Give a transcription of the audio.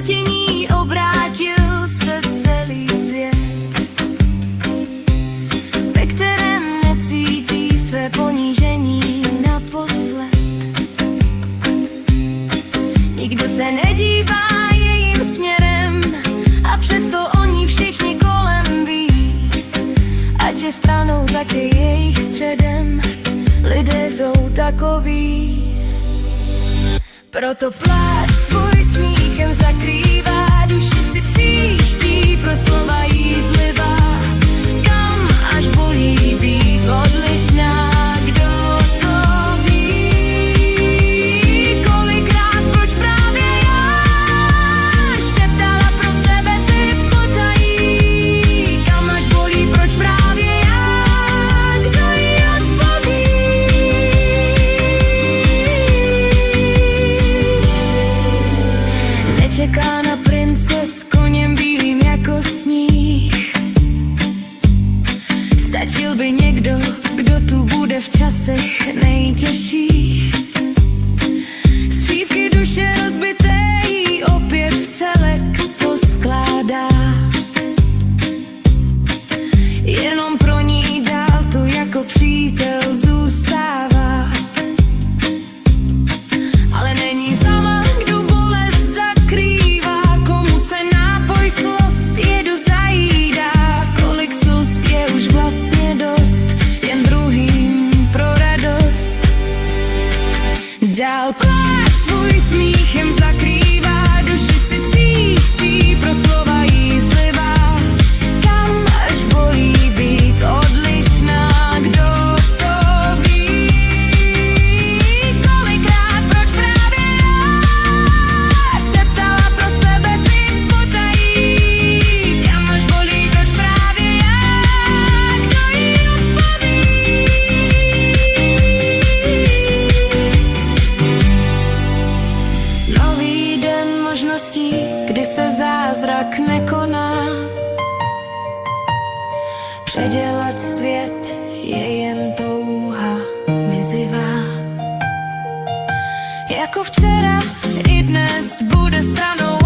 proti ní obrátil se celý svět, ve kterém necítí své ponížení naposled. Nikdo se nedívá jejím směrem a přesto oni všichni kolem ví. Ať je stranou, tak je jejich středem, lidé jsou takoví. Proto pláč svůj smíchem zakrývá, duši si tříští pro slova jízlivá. Kam až bolí být odlišná, kdo to ví? Kolikrát, proč právě já šeptala pro sebe si potají. Kam až bolí, proč právě já, kdo jí odpoví? Čeká na prince s koněm bílým jako sníh. Stačil by někdo, kdo tu bude v časech nejtěžších. Střípky duše rozbité jí opět v celek poskládá. Jenom pro ní dál tu jako přítel zůstává. Ale není sama, kdo bolest zakrývá, komu se nápoj slov jedu zajídá. Kolik slz je už vlastně dost, jen druhým pro radost. Dál pláč svůj smíchem zakrývá, duši si tříští pro slova jízlivá. Kam až bolí být odlišná, kdo to ví? Kolikrát, proč právě já šeptala pro sebe si potají. Kam až bolí, proč právě já, kdo jí odpoví? Nový den možností, kdy se zázrak nekoná. Předělat svět je jen touha mizivá. Jako včera i dnes bude stranou